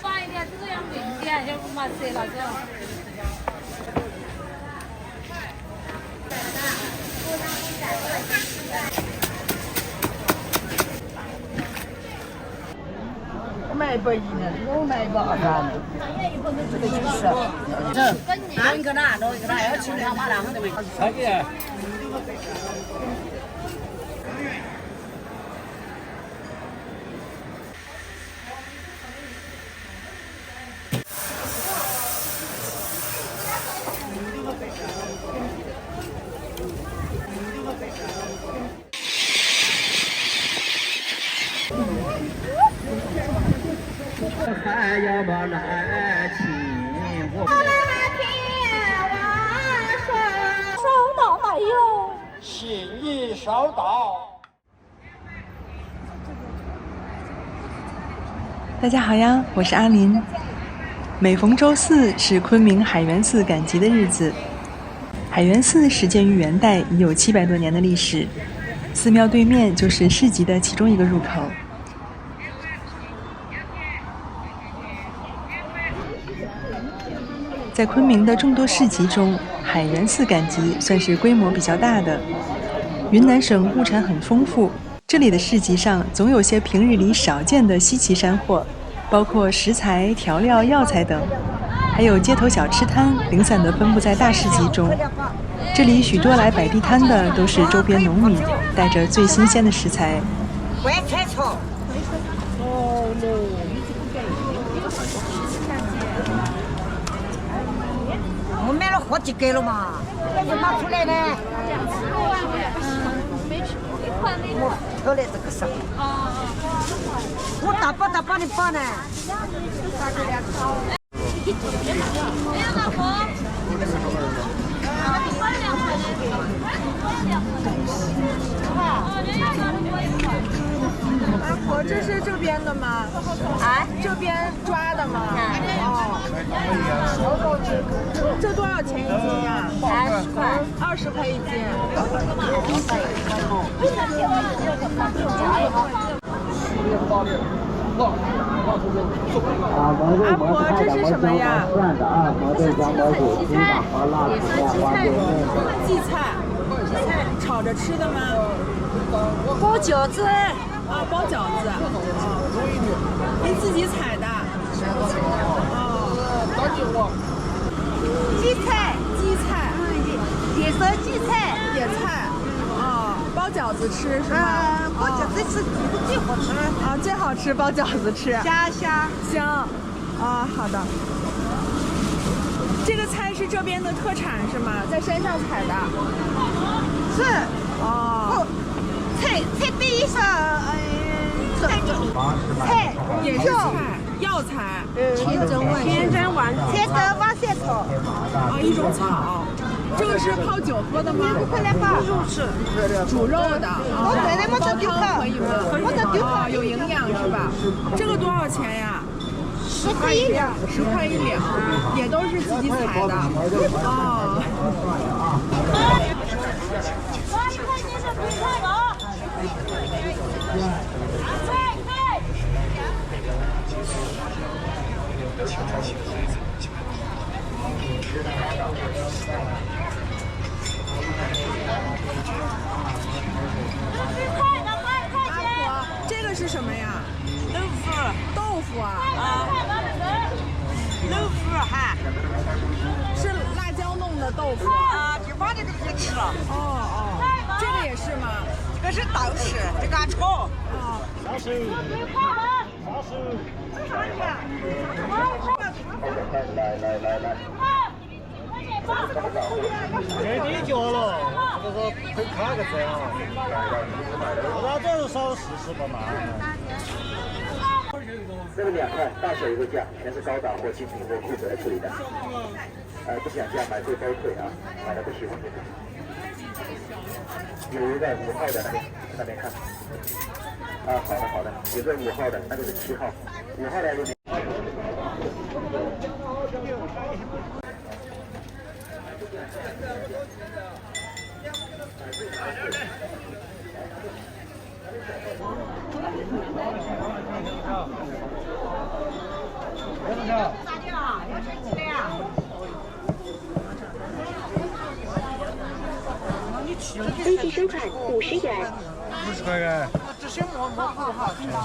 放一点，这个要明点，要不嘛谁那个？我买110呢，我买120呢。这个90。这，拿一个拿，拿一个拿，要吃2码2的没？好的。还要么来请我？收到没有？信已收到。大家好呀，我是阿林。每逢周四是昆明海源寺赶集的日子。海源寺始建于元代，已有700多年的历史。寺庙对面就是市集的其中一个入口。在昆明的众多市集中，海源寺赶集算是规模比较大的。云南省物产很丰富，这里的市集上总有些平日里少见的稀奇山货，包括食材、调料、药材等，还有街头小吃摊零散地分布在大市集中。这里许多来摆地摊的都是周边农民，带着最新鲜的食材。我买了好几个了嘛，这个拿出来呢。我偷来这个啥？我大包大包的包呢。哎呀，老婆。阿婆，这是这边的吗？啊，这边抓的吗？哦。这多少钱一斤呀20块？20块一斤。阿婆，这是什么呀？这是荠菜，也是荠菜。荠菜，炒着吃的吗？包饺子。啊，包饺子。您自己采的？哦。荠菜，荠菜，野生荠菜，野菜。哦，包饺子吃是吗？包饺子吃最好吃。啊，最好吃，包饺子吃。香。啊，好的。这个菜是这边的特产是吗？在山上采的。是。哦。菜地上，菜也是菜，药材。天真王仙草。啊，一种草。这个是泡酒喝的吗？煮肉的。高汤可以吗？啊，有营养是吧？这个多少钱呀？10块1两，10块1两，也都是自己采的。哦。这个是什么呀？豆腐啊！豆腐哈，是辣椒弄的豆腐啊，就把这个给吃了。哦，这个也是吗？这个是豆豉，这个炒。哦。这低脚了，这个可以卡个车啊。那这是少40个嘛。这个2块，大小一个价，全是高档或精品或酷格处理的。不想价买贵包退啊，买了不喜欢就退。有一个5号的那边看。啊，好的，有个5号的，那个是7号，5号的有。登记收款50元。50块钱。这些馍好吃啊！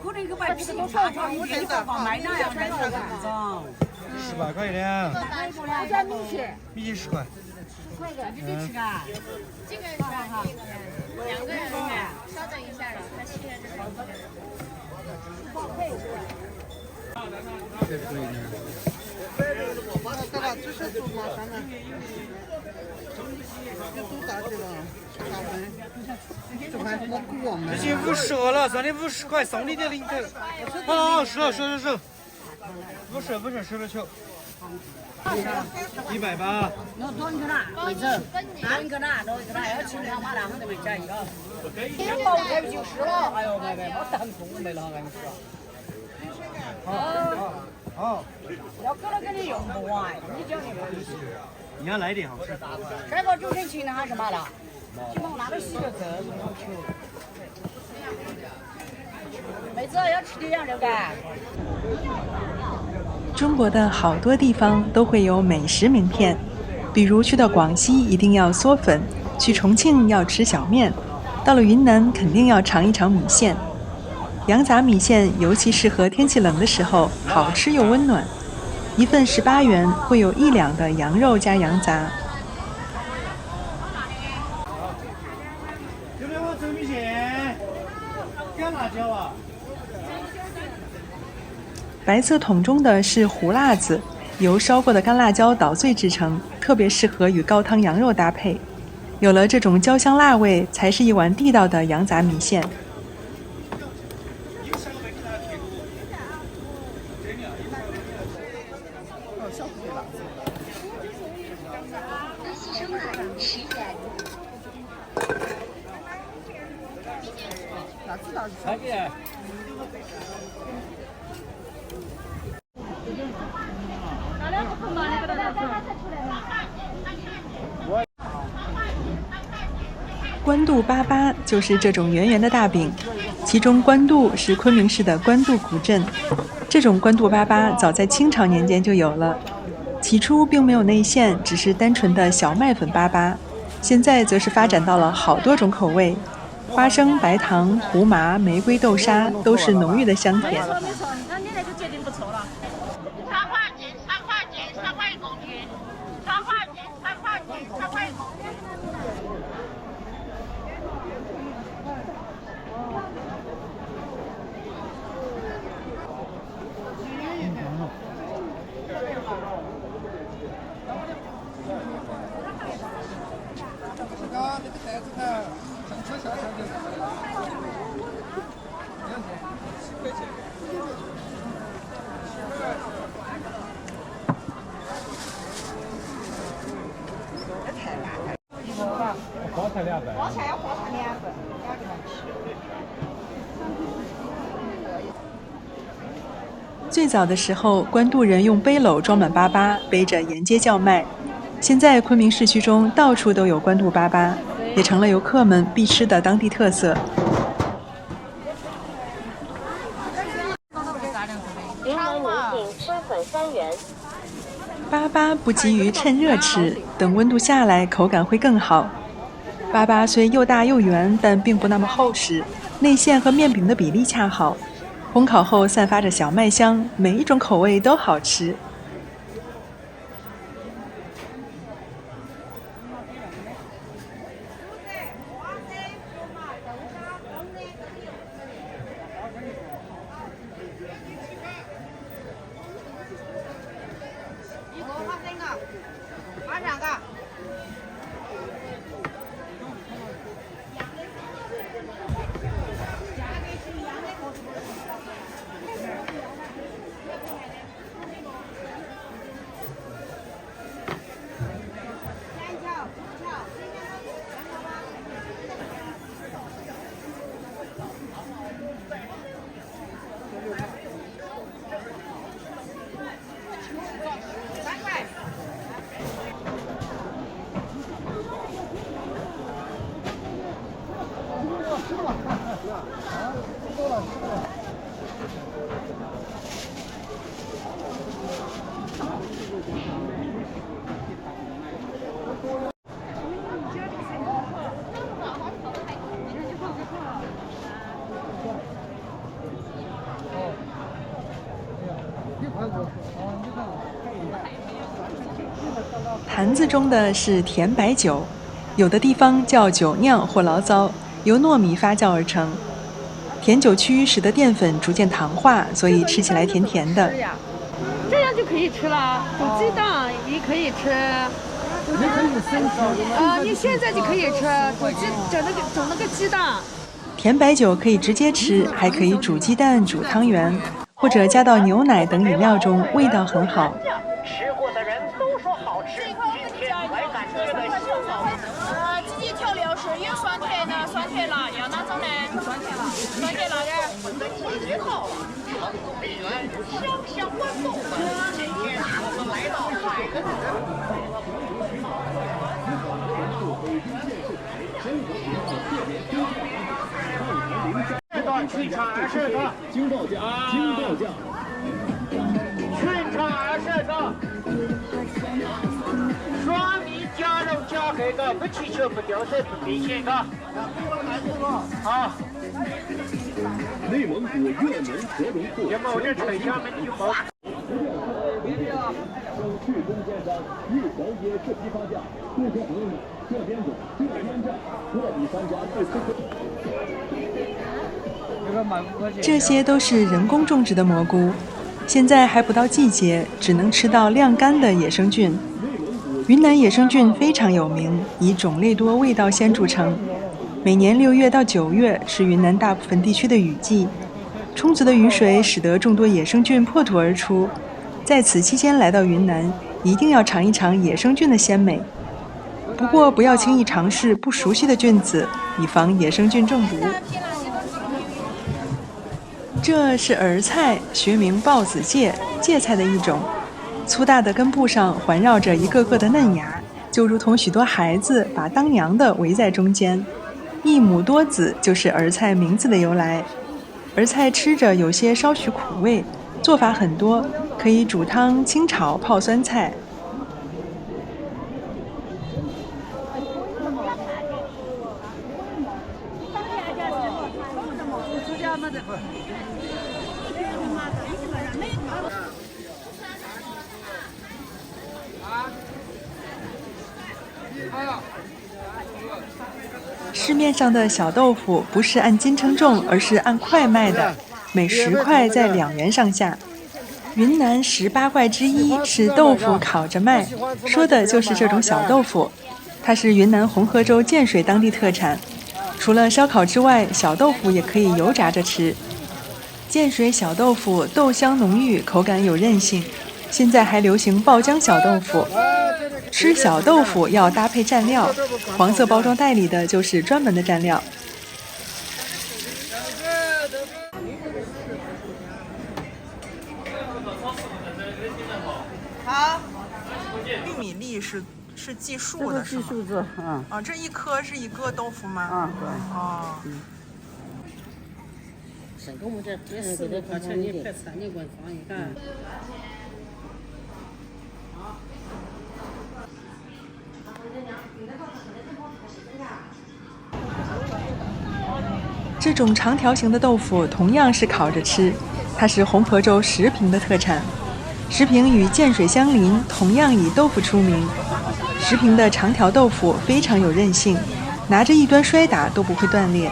可能去买这个多少钱？我这个放卖哪样卖这个18块钱。我家米线，米10块。10块钱，你得吃啊！这个是哈，2个人稍等一下，然后他现在是2个人。这贵呢。这是做马上的，这多大去了？8分，这块我不忘了。已经50个了，算你50块，送你点零头。好，收，50收了球。180。我端去哪？位置，端去哪？端去哪？要请他马上都没加一个。这包菜就是了，哎呦妹妹，我当空没了，俺说。好。要给了给你用不完，你讲的不行。你要来点好吃。这个主持人请的还是嘛了？请我拿到洗个这种球。妹子要吃点羊肉干。中国的好多地方都会有美食名片，比如去到广西一定要嗦粉，去重庆要吃小面，到了云南肯定要尝一尝米线。羊杂米线尤其适合天气冷的时候，好吃又温暖。一份18元，会有1两的羊肉加羊杂。有没有我蒸米线？干辣椒啊？白色桶中的是胡辣子，由烧过的干辣椒捣碎制成，特别适合与高汤羊肉搭配。有了这种焦香辣味，才是一碗地道的羊杂米线。来点。官渡粑就是这种圆圆的大饼，其中官渡是昆明市的官渡古镇。这种官渡粑早在清朝年间就有了，起初并没有内馅，只是单纯的小麦粉粑，现在则是发展到了好多种口味。花生、白糖、胡麻、玫瑰豆沙都是浓郁的香甜。没错，那你那个决定不错了。3块钱，3块钱，3块一公斤，3块钱，3块钱，3块一公斤。包菜200。包菜要包菜2份，2个人吃。最早的时候，官渡人用背篓装满粑，背着沿街叫卖。现在昆明市区中到处都有官渡粑，也成了游客们必吃的当地特色。云南米饼荪粉3元。粑不急于趁热吃，等温度下来，口感会更好。粑虽又大又圆，但并不那么厚实，内馅和面饼的比例恰好，烘烤后散发着小麦香，每一种口味都好吃。坛子中的是甜白酒，有的地方叫酒酿或醪糟，由糯米发酵而成。甜酒区使得淀粉逐渐糖化，所以吃起来甜甜的。这样就可以吃了，煮鸡蛋也可以吃。你可以生吃。你现在就可以吃，煮那个鸡蛋。甜白酒可以直接吃，还可以煮鸡蛋、煮汤圆，或者加到牛奶等饮料中，味道很好。吃过的人都说好吃，今天才感觉的香浓。自己调料是有酸甜的、酸甜辣，要哪种呢？酸甜辣，酸甜辣点。节到了，长路北远，香香温豆腐。今天我们来到海南。全场20个，京报价，全场20个，双米加肉加黑个，不起球不掉色不明显个。好。内蒙古越南合龙库，也冒着城乡们的话。去中间商日黄街是批发价，顾客朋友们，这边走，这边站，货比三家最吃亏。这些都是人工种植的蘑菇，现在还不到季节，只能吃到晾干的野生菌。云南野生菌非常有名，以种类多、味道鲜著称。每年6月到9月是云南大部分地区的雨季，充足的雨水使得众多野生菌破土而出。在此期间来到云南，一定要尝一尝野生菌的鲜美。不过不要轻易尝试不熟悉的菌子，以防野生菌中毒。这是儿菜，学名豹子芥，芥菜的一种。粗大的根部上环绕着一个个的嫩芽，就如同许多孩子把当娘的围在中间。一母多子就是儿菜名字的由来。儿菜吃着有些稍许苦味，做法很多，可以煮汤、清炒、泡酸菜。市面上的小豆腐不是按斤称重，而是按块卖的，每10块在2元上下。云南18怪之一是豆腐烤着卖，说的就是这种小豆腐。它是云南红河州建水当地特产。除了烧烤之外，小豆腐也可以油炸着吃。建水小豆腐豆香浓郁，口感有韧性。现在还流行爆浆小豆腐。吃小豆腐要搭配蘸料，黄色包装袋里的就是专门的蘸料。好，玉米粒是计数的，是吗？计数字，这一颗是一个豆腐吗？对。哦。省给我们这4个块钱你快餐你给我放一个。这种长条形的豆腐同样是烤着吃，它是红河州石屏的特产。石屏与建水相邻，同样以豆腐出名。石屏的长条豆腐非常有韧性，拿着一端摔打都不会断裂。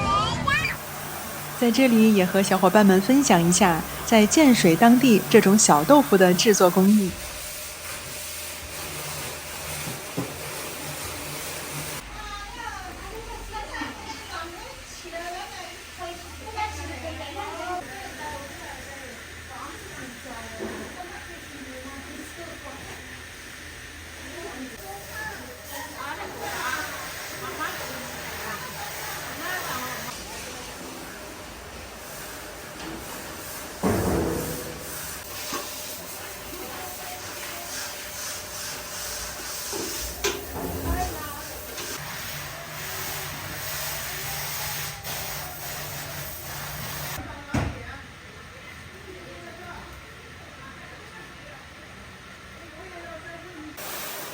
在这里也和小伙伴们分享一下在建水当地这种小豆腐的制作工艺。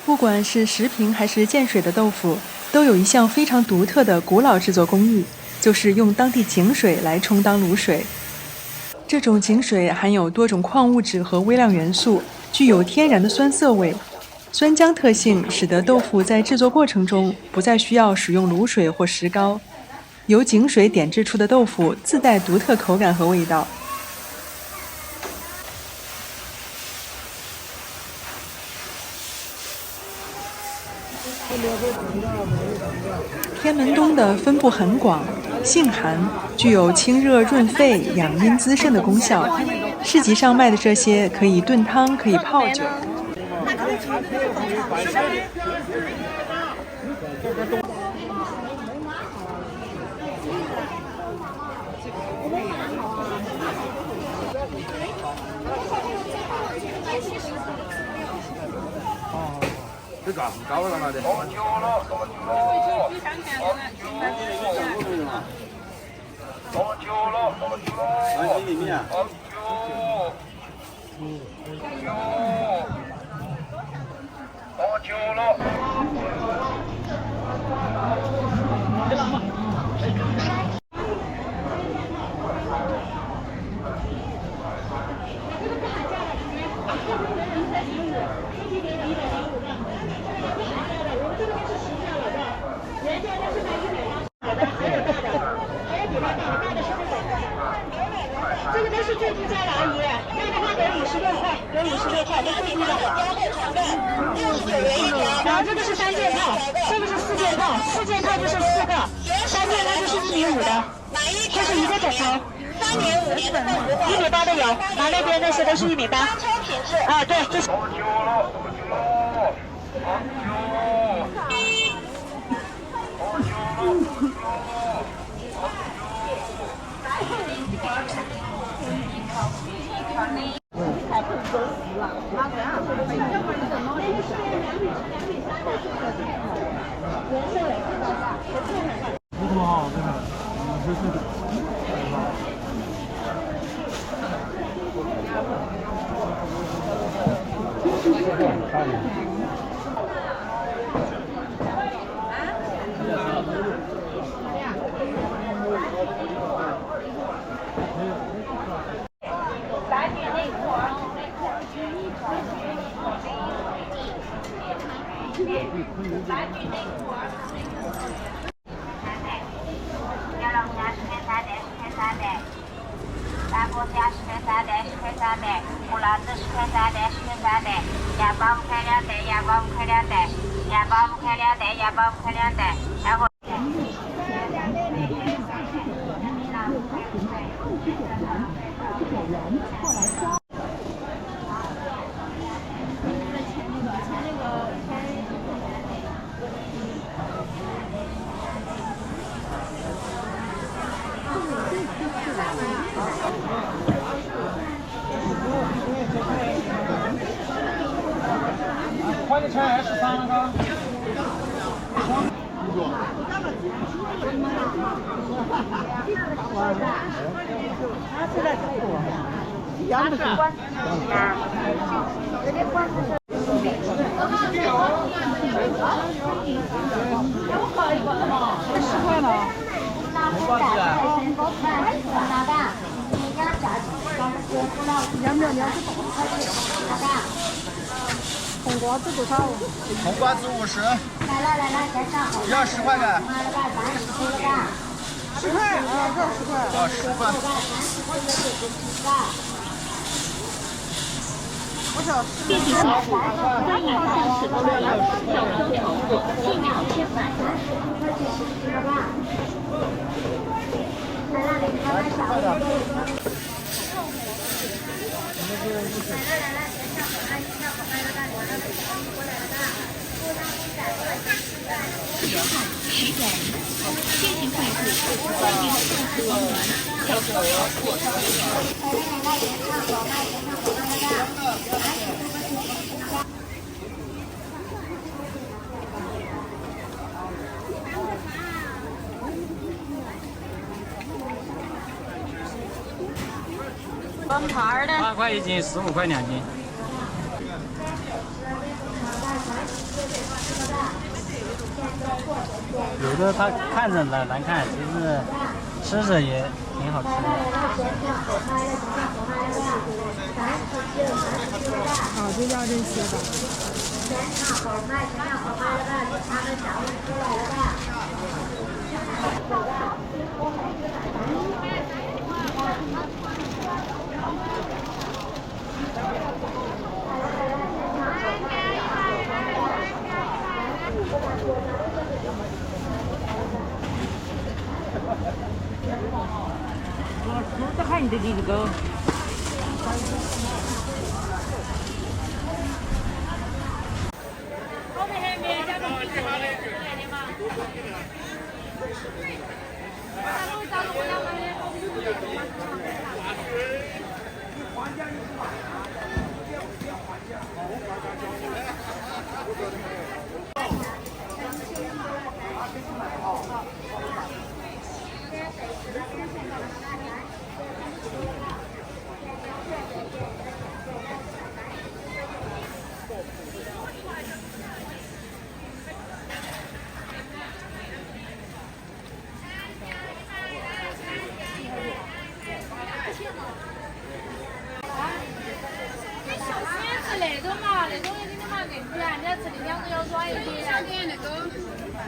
不管是石屏还是建水的豆腐，都有一项非常独特的古老制作工艺，就是用当地井水来充当卤水。这种井水含有多种矿物质和微量元素，具有天然的酸涩味。酸浆特性使得豆腐在制作过程中不再需要使用卤水或石膏，由井水点制出的豆腐自带独特口感和味道。天门冬的分布很广，性寒，具有清热润肺、养阴滋肾的功效。市集上卖的这些可以炖汤，可以泡酒。这高高了嘛的。这个都是最低价的，阿姨，那个话给56块，给56块，这个里面的标配成本69元一条。然后这个是3件套，这个是4件套，4件套就是4个，3件套就是1.5米的，这是一个枕头。3.5米的，1.8米的有，然后那边那些都是1.8米。啊，对，这是。快点菜23了个。10块呢。红瓜子多少？红瓜子50。要10块的。10块啊，这10块。啊，10块。我想电子小火，欢迎向此光临，小收成果，尽量切反。光盘的8块1斤，15块2斤。有的它看着难看，其实吃着也挺好吃的。啊，就要这些的。炒好卖，全场好卖了吧？就他们掌握出来了吧？这看你的这个。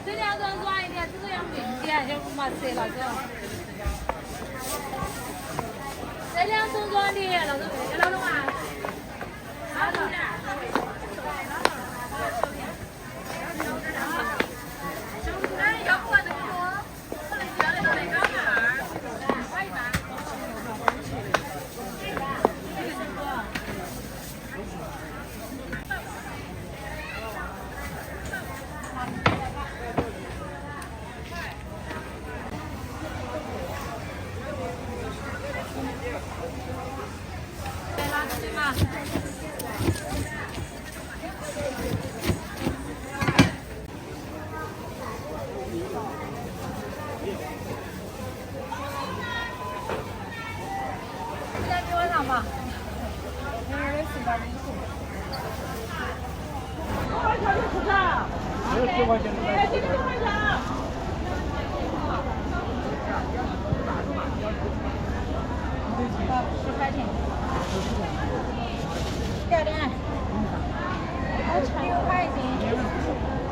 这两种软一点，这个要硬点，就不嘛折那种。这两种软的，那种那种啊，好的。要不这个多，可能叫那个那个2，我一般。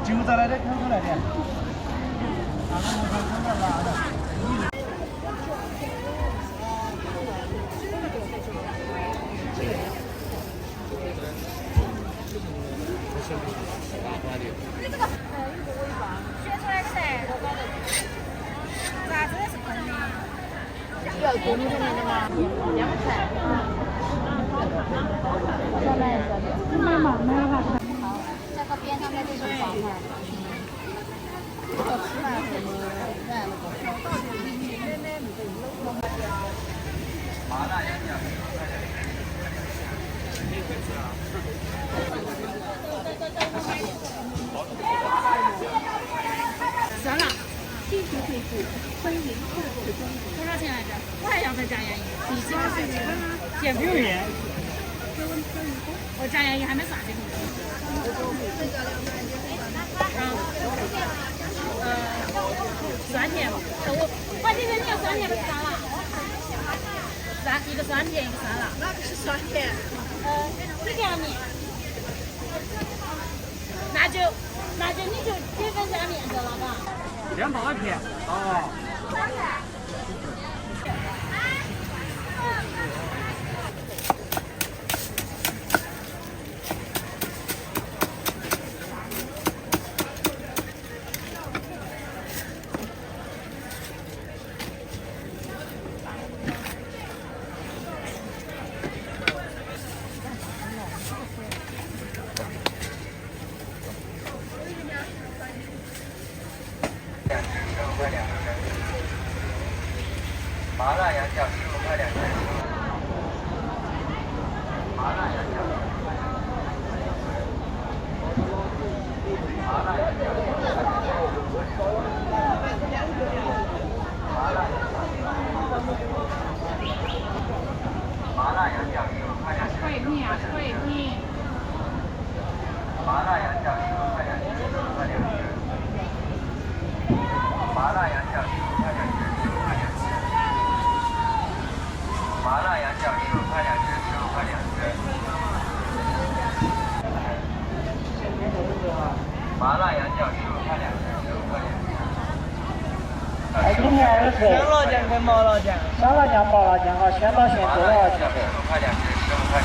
就在那里看出来的。要公里的吗？2块。再来一个。买嘛，买了吧。好，这个边上的这种黄花。麻辣羊角。算了。多少钱来着？我还要份炸羊鱼，第几个是减不盐。我炸羊鱼还没算这个。酸甜，我今天你要酸甜不是酸辣？一个酸甜，一个酸辣。哪个是酸甜？这个面。那就你就几份加面得了吧2片哦。麻辣羊角15块2根。麻辣羊角。麻辣羊角。麻辣羊角。麻辣羊角15块2根。脆皮啊，脆皮。麻辣羊角15块2根，15块2根。麻辣羊角15块2根，15块2根。麻辣羊角15块2根，15块2根。今年20岁。香辣酱跟麻辣酱。香辣酱、麻辣酱哈，鲜辣馅多少钱？15块2只，15块2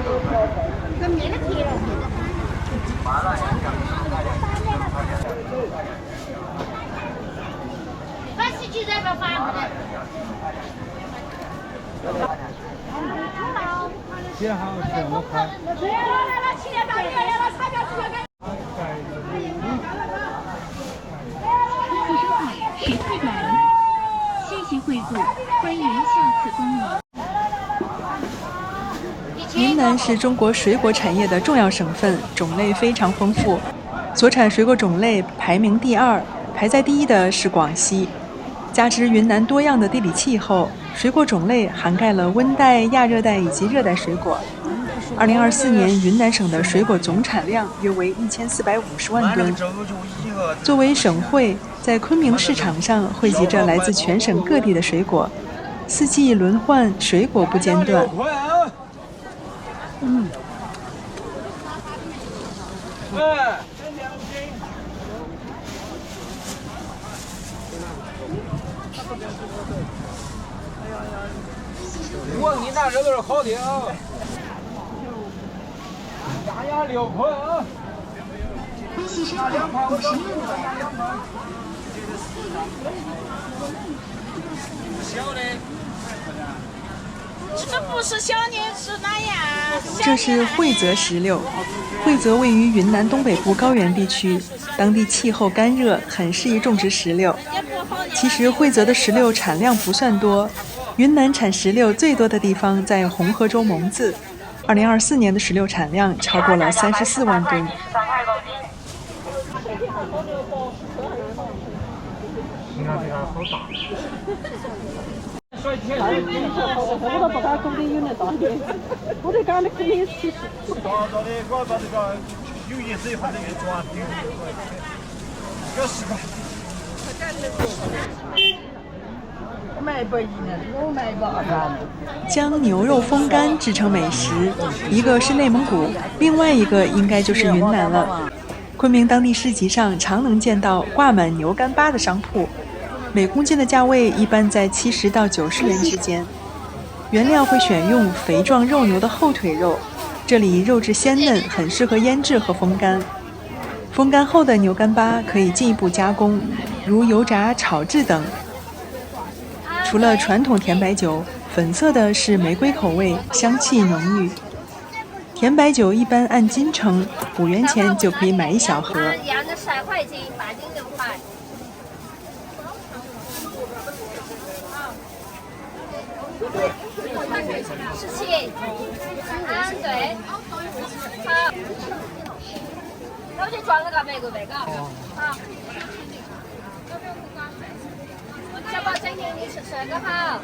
只。跟面的皮了。麻辣羊酱15块2只，15块2只。把喜剧这个发过来。先好15块。来了，7点8点来了，差价出来。10块转，谢谢惠顾，欢迎下次光临。云南是中国水果产业的重要省份，种类非常丰富，所产水果种类排名第2，排在第1的是广西。加之云南多样的地理气候，水果种类涵盖了温带、亚热带以及热带水果。2024年，云南省的水果总产量约为1450万吨。作为省会，在昆明市场上汇集着来自全省各地的水果，四季轮换，水果不间断。我你那这都是好的啊，鸭6块啊，分析师2盘50元。小的。这不是小年是哪呀？这是惠泽石榴。惠泽位于云南东北部高原地区，当地气候干热，很适宜种植石榴。其实惠泽的石榴产量不算多，云南产石榴最多的地方在红河州蒙自，2024年的石榴产量超过了34万吨。你看这个好大。我都不敢肯定有那大的，我得讲的肯定是。大的，我把这个有意思一块这个抓丢，要10块。我卖110呢，我卖120。将牛肉风干制成美食，一个是内蒙古，另外一个应该就是云南了。昆明当地市集上常能见到挂满牛干巴的商铺，每公斤的价位一般在70到90元之间。原料会选用肥壮肉牛的后腿肉，这里肉质鲜嫩，很适合腌制和风干。风干后的牛干巴可以进一步加工，如油炸、炒制等。除了传统甜白酒，粉色的是玫瑰口味，香气浓郁。甜白酒一般按斤称，5元钱就可以买1小盒。洋的10块斤，8斤6块。17，对，好，那我就装了个玫瑰杯，嘎，好。小宝整天你吃个好，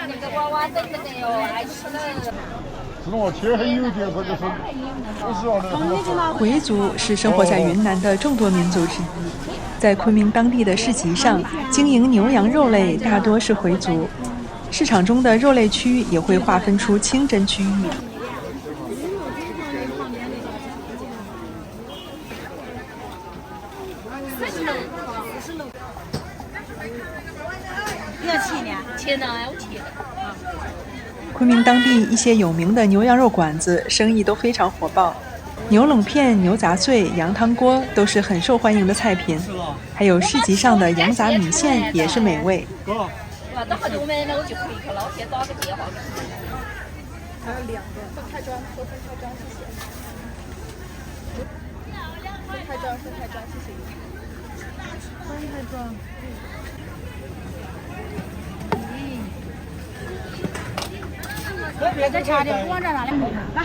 那个娃娃等着的哟，爱吃的。天很有点，或者是回族是生活在云南的众多民族之一，在昆明当地的市集上，经营牛羊肉类大多是回族。市场中的肉类区也会划分出清真区域。你要切呢？切呢，我切。昆明当地一些有名的牛羊肉馆子生意都非常火爆，牛冷片、牛杂碎、羊汤锅都是很受欢迎的菜品，还有市集上的羊杂米线也是美味。等好久没了，我就可以去老铁打个电话。还有2个分开装，分开装，谢谢。分开装，谢谢。分开装。再差点，往这拿2个，来。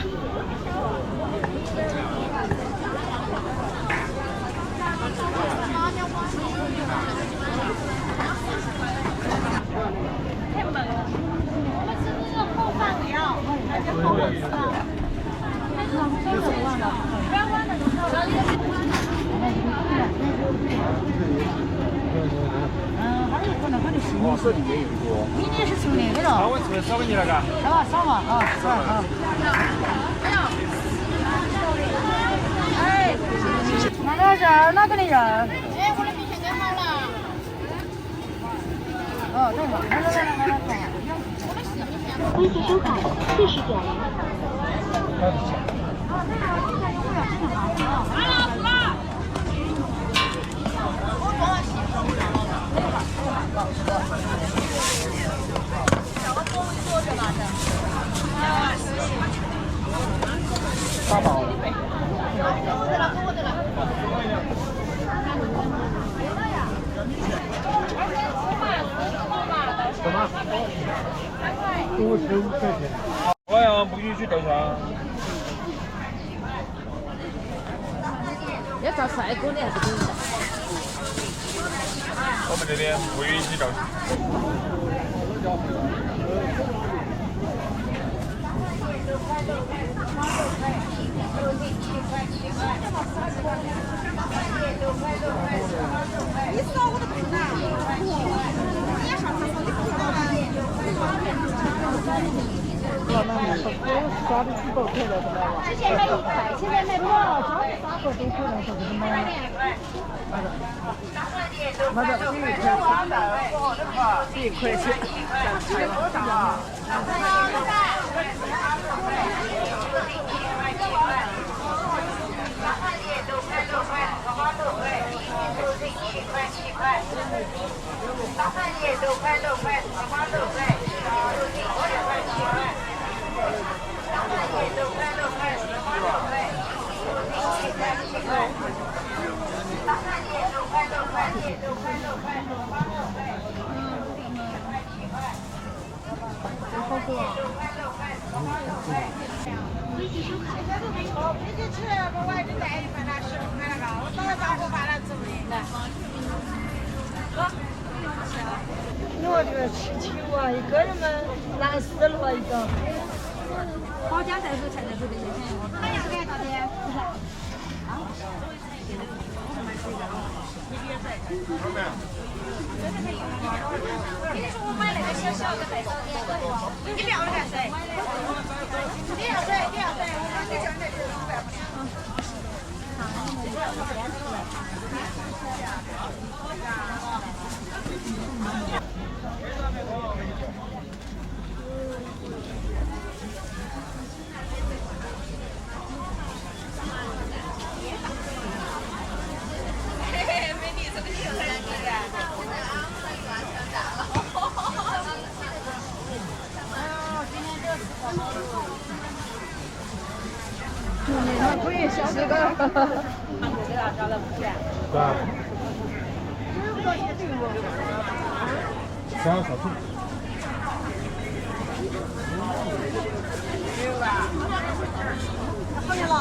太猛了，我们是那个后饭料，还是后吃的？不要忘了，还有可能还得是明年是熟的，对了。我是不是少给你那个？少嘛啊，少啊。哪个人？哪个的人？哎，我的米线蒸好了。哦，等一会儿，来。微信收款40点。大宝。什么？55块钱。我要不允许豆香。要照帅哥的还是可以的。我们这边不允许豆香。你扫我的裤子啊！你也上厕所，你不知道吗？之前卖1块，现在卖不了，装的3个都可能说是买。1块钱。我这个吃起哇，一个人们难死了一个。包家在手，菜在手这些钱。那也是干啥的？不是。啊？你说我买那个小小的带少点，你不要的干谁？你要谁？我把你叫来就办不了。可以小这个。对。想要啥子？没有吧？好远了。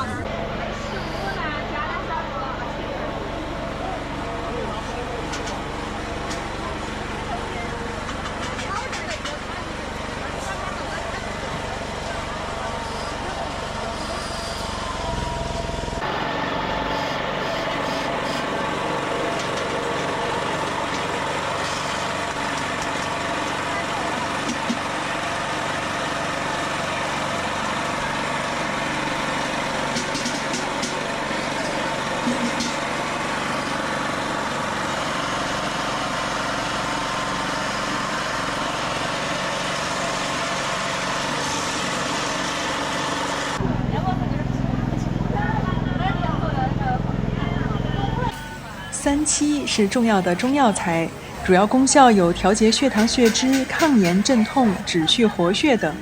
三七是重要的中药材，主要功效有调节血糖血脂、抗炎镇痛、止血活血等。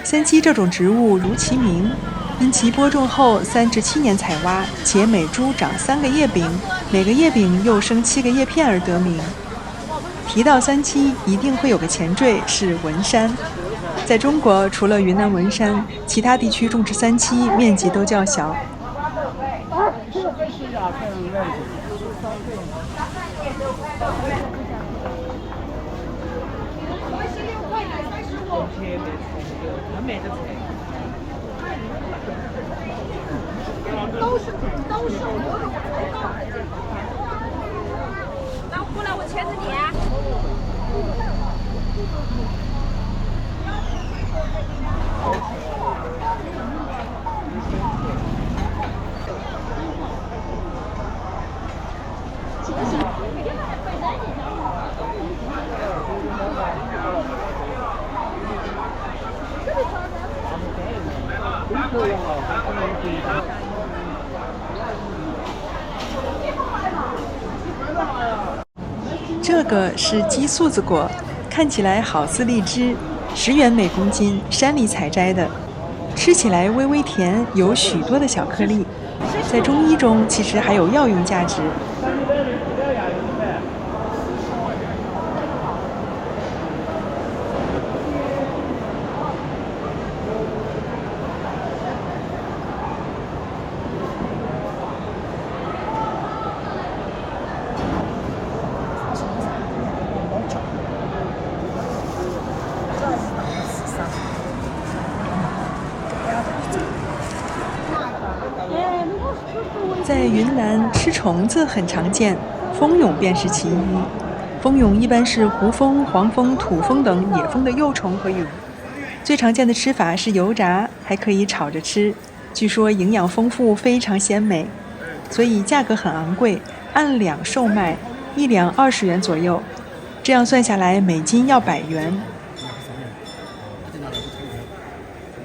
三七这种植物如其名，因其播种后3至7年采挖，且每株长3个叶柄，每个叶柄又生7个叶片而得名。提到三七，一定会有个前缀是文山。在中国，除了云南文山，其他地区种植三七面积都较小。那过来我签着你。这个是鸡素子果，看起来好似荔枝，10元每公斤，山里采摘的，吃起来微微甜，有许多的小颗粒，在中医中其实还有药用价值。在云南吃虫子很常见，蜂蛹便是其一。蜂蛹一般是胡蜂、黄蜂、土蜂等野蜂的幼虫和蛹。最常见的吃法是油炸，还可以炒着吃。据说营养丰富，非常鲜美，所以价格很昂贵，按两售卖，1两20元左右。这样算下来，每斤要100元。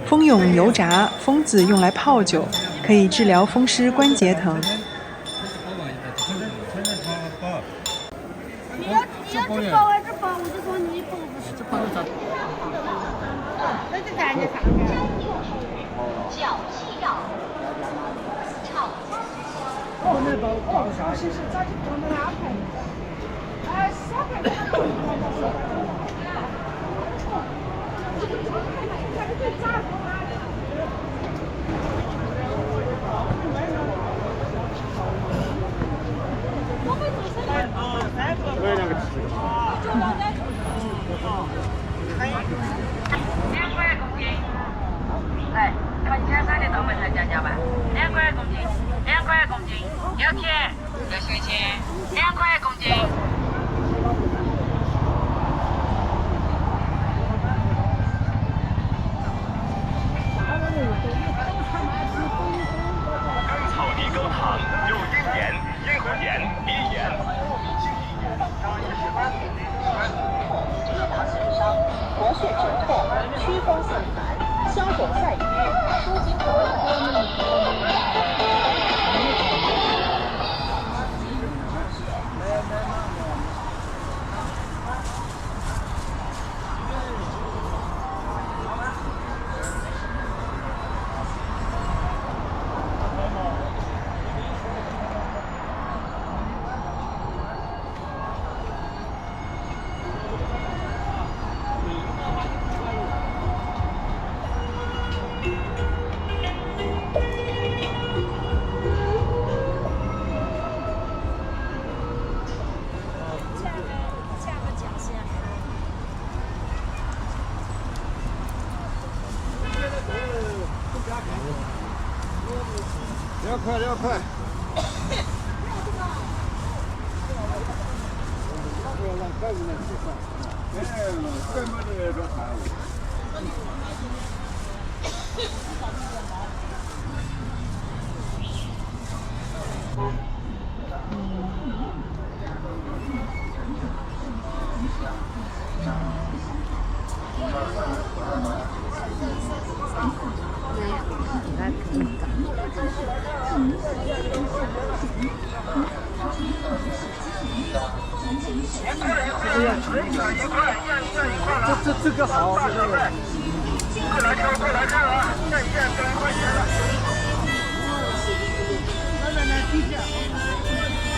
蜂蛹油炸，蜂子用来泡酒，可以治疗风湿关节疼。你要吃包还是包？我就说你包不是包的。那就咱这啥呢？脚气药，炒。哦，那包啥？是咋就装的2块？3块。来，看你前3的豆瓣才讲价吧，2块1公斤，2块1公斤，要甜要新鲜，2块1公斤。草泥高糖有咽炎、咽喉炎、鼻炎。活血止痛，祛风散寒，消肿散瘀，舒筋活络。2块。这个好，这个。过来看啊！看一下3块钱了。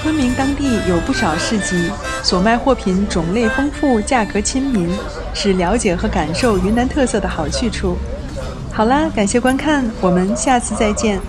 昆明当地有不少市集，所卖货品种类丰富，价格亲民，是了解和感受云南特色的好去处。好啦，感谢观看，我们下次再见。